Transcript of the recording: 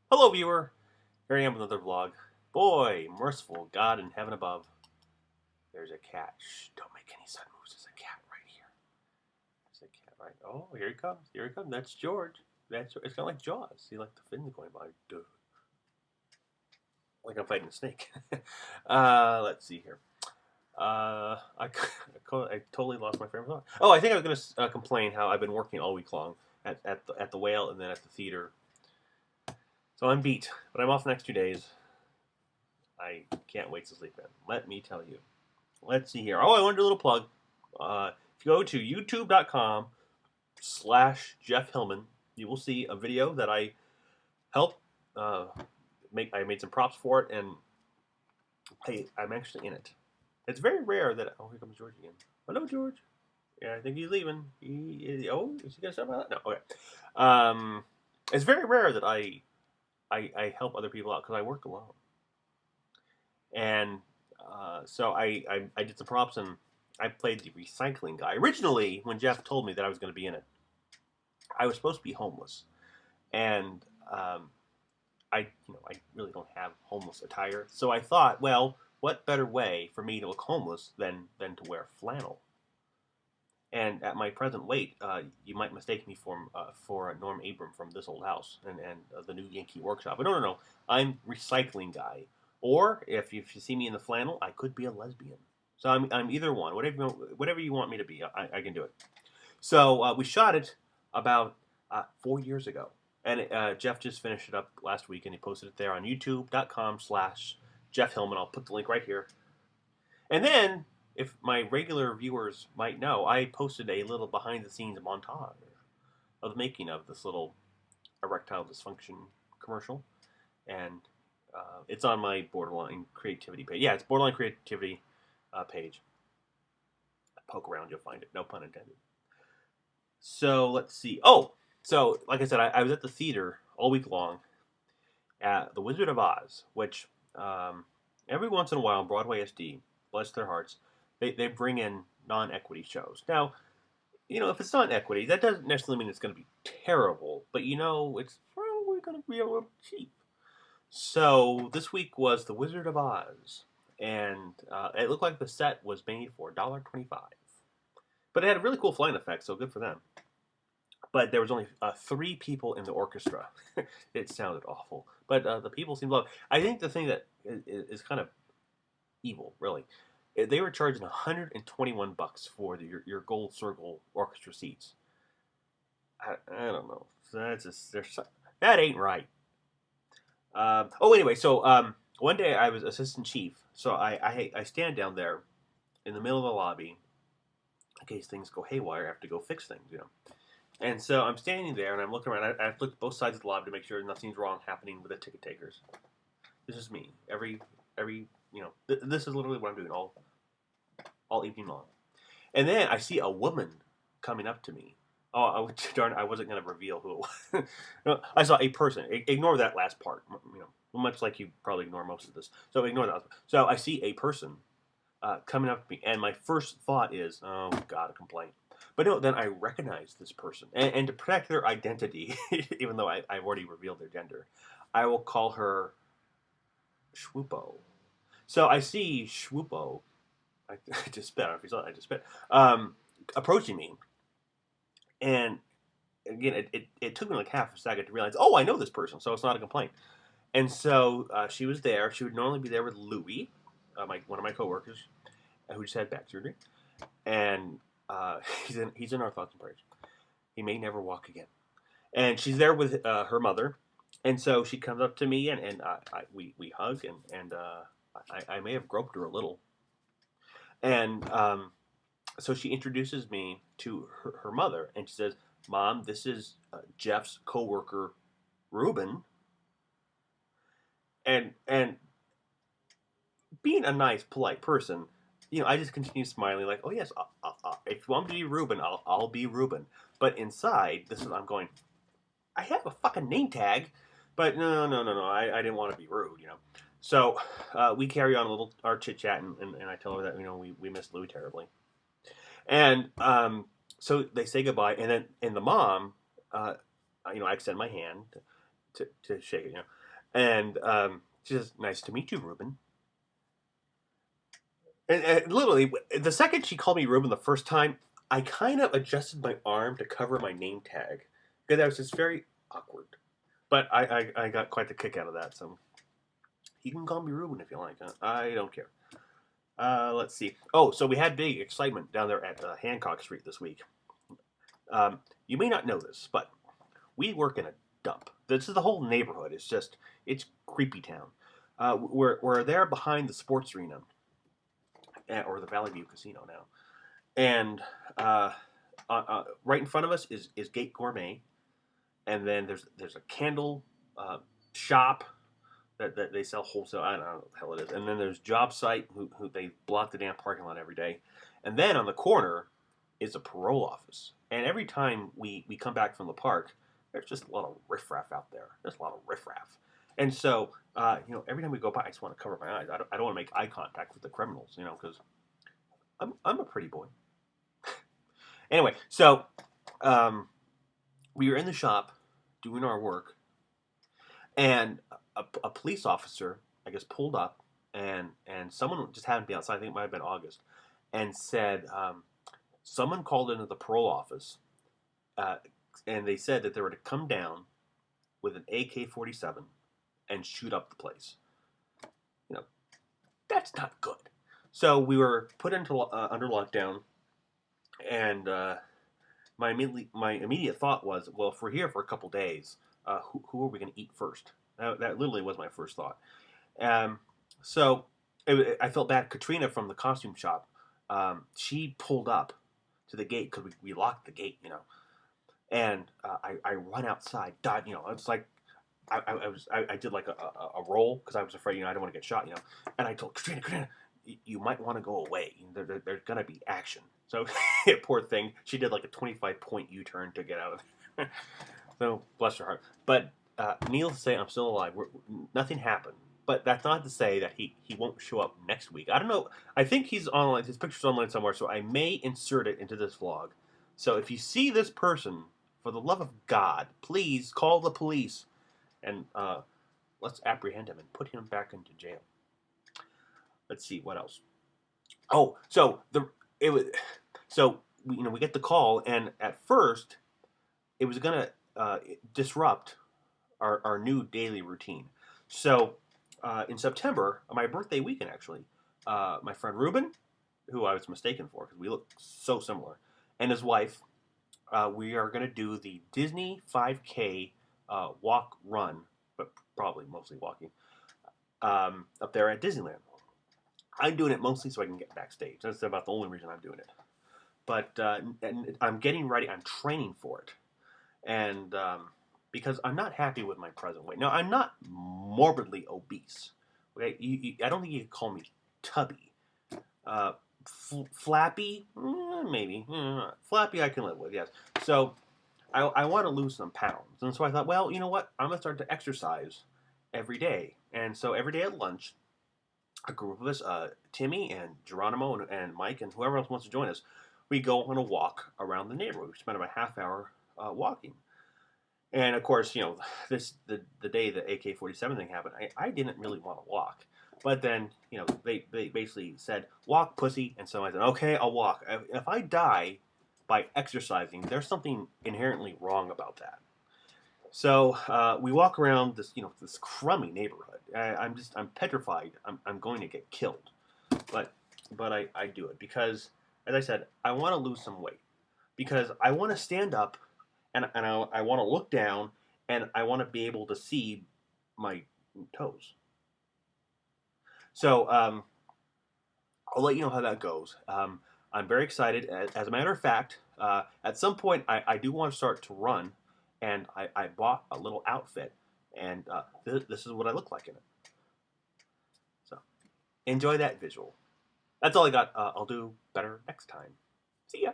Hello, viewer. Here I am with another vlog. Boy, merciful God in heaven above. There's a cat. Shh, don't make any sudden moves. There's a cat right here. There's a cat right. Oh, here he comes. Here he comes. That's George. It's kind of like Jaws. See, like the fins going by. Duh. Like I'm fighting a snake. Let's see here. I totally lost my frame of thought. Oh, I think I was going to complain how I've been working all week long at the Whale and then at the theater. So I'm beat, but I'm off the next 2 days. I can't wait to sleep in. Let me tell you. Let's see here. Oh, I want to do a little plug. If you go to youtube.com/Jeff Hillman, you will see a video that I helped make. I made some props for it, and I'm actually in it. It's very rare that. Oh, here comes George again. Hello, George. Yeah, I think he's leaving. Is he gonna stop by that? No. Okay. It's very rare that I help other people out because I work alone. And so I did some props and I played the recycling guy. Originally, when Jeff told me that I was going to be in it, I was supposed to be homeless, and I really don't have homeless attire. So I thought, well, what better way for me to look homeless than to wear flannel? And at my present weight, you might mistake me for Norm Abram from This Old House and the New Yankee Workshop. But no. I'm recycling guy. Or if you see me in the flannel, I could be a lesbian. So I'm either one. Whatever you want me to be, I can do it. So we shot it about 4 years ago. And Jeff just finished it up last week, and he posted it there on youtube.com/Jeff Hillman. I'll put the link right here. And then, if my regular viewers might know, I posted a little behind-the-scenes montage of the making of this little erectile dysfunction commercial. And it's on my Borderline Creativity page. Yeah, it's Borderline Creativity page. Poke around, you'll find it. No pun intended. So, let's see. Oh, so, like I said, I was at the theater all week long at The Wizard of Oz, which every once in a while, Broadway SD, bless their hearts, they bring in non-equity shows. Now, if it's not equity, that doesn't necessarily mean it's going to be terrible, but it's probably going to be a little cheap. So this week was The Wizard of Oz, and it looked like the set was made for $1.25. But it had a really cool flying effect, so good for them. But there was only 3 people in the orchestra. It sounded awful, but the people seemed lovely. I think the thing that is kind of evil, really, they were charging $121 for your gold circle orchestra seats. I don't know. That ain't right. Anyway, so one day I was assistant chief, so I stand down there in the middle of the lobby in case things go haywire. I have to go fix things. And so I'm standing there and I'm looking around. I've looked at both sides of the lobby to make sure nothing's wrong happening with the ticket takers. This is me. This is literally what I'm doing all evening long. And then I see a woman coming up to me. Oh, darn! I wasn't going to reveal who it was. No, I saw a person. Ignore that last part. Much like you probably ignore most of this. So ignore that. So I see a person coming up to me, and my first thought is, "Oh God, a complaint." But no, then I recognize this person, and to protect their identity, even though I've already revealed their gender, I will call her Schwoopo. So I see Schwoopo. I just spit. I don't know if you saw that. I just spit. Approaching me. And again, it took me like half a second to realize, oh, I know this person, so it's not a complaint. And so she was there. She would normally be there with Louis, one of my coworkers, who just had back surgery, and he's in our thoughts and prayers. He may never walk again. And she's there with her mother, and so she comes up to me, and we hug, and I may have groped her a little, and so she introduces me to her mother, and she says, "Mom, this is Jeff's coworker, Ruben." And being a nice, polite person, I just continue smiling, like, "Oh yes, if you want me to be Ruben, I'll be Ruben." But inside, this is I'm going. I have a fucking name tag, but no. I didn't want to be rude. So we carry on a little our chit chat, and I tell her that we miss Louis terribly. And so they say goodbye, and then the mom, I extend my hand to shake it, And she says, "Nice to meet you, Ruben." And literally, the second she called me Ruben the first time, I kind of adjusted my arm to cover my name tag because that was just very awkward. But I got quite the kick out of that. So you can call me Ruben if you like. I don't care. Let's see. Oh, so we had big excitement down there at Hancock Street this week. You may not know this, but we work in a dump. This is the whole neighborhood. It's creepy town. We're there behind the sports arena, or the Valley View Casino now, and right in front of us is Gate Gourmet, and then there's a candle shop that they sell wholesale. I don't know what the hell it is. And then there's Job Site, who they block the damn parking lot every day. And then on the corner is a parole office. And every time we come back from the park, there's just a lot of riffraff out there. There's a lot of riffraff. And so, every time we go by, I just want to cover my eyes. I don't want to make eye contact with the criminals, because I'm a pretty boy. Anyway, so we were in the shop doing our work, and a police officer, I guess, pulled up, and someone just happened to be outside. I think it might have been August, and said someone called into the parole office, and they said that they were to come down with an AK-47 and shoot up the place. That's not good. So we were put into under lockdown, and my immediate thought was, well, if we're here for a couple days, who are we going to eat first? That literally was my first thought. So I felt bad. Katrina from the costume shop, she pulled up to the gate because we locked the gate, and I run outside, dive, it's like I did like a roll because I was afraid, I didn't want to get shot, and I told Katrina, you might want to go away. There's gonna be action. So poor thing, she did like a 25-point U-turn to get out of there. So bless her heart. But needless to say, I'm still alive. Nothing happened. But that's not to say that he won't show up next week. I don't know. I think he's online. His picture's online somewhere, so I may insert it into this vlog. So if you see this person, for the love of God, please call the police and let's apprehend him and put him back into jail. Let's see what else. Oh, so we get the call, and at first it was gonna disrupt our new daily routine. So in September, my birthday weekend actually, my friend Ruben, who I was mistaken for because we look so similar, and his wife, we are gonna do the Disney 5K walk run, but probably mostly walking, up there at Disneyland. I'm doing it mostly so I can get backstage. That's about the only reason I'm doing it. But and I'm getting ready. I'm training for it. And because I'm not happy with my present weight. Now, I'm not morbidly obese. Okay? I don't think you could call me tubby. Flappy? Maybe. Flappy I can live with, yes. So I want to lose some pounds. And so I thought, well, you know what? I'm going to start to exercise every day. And so every day at lunch, a group of us, Timmy and Geronimo and Mike and whoever else wants to join us, we go on a walk around the neighborhood. We spend about a half hour walking. And of course, the day the AK-47 thing happened, I didn't really want to walk. But then, they basically said, walk, pussy. And so I said, okay, I'll walk. If I die by exercising, there's something inherently wrong about that. So we walk around this, this crummy neighborhood. I'm petrified. I'm going to get killed, but I do it because, as I said, I want to lose some weight because I want to stand up and I want to look down and I want to be able to see my toes. So I'll let you know how that goes. I'm very excited. As a matter of fact, at some point I do want to start to run. And I bought a little outfit, and this is what I look like in it. So, enjoy that visual. That's all I got. I'll do better next time. See ya.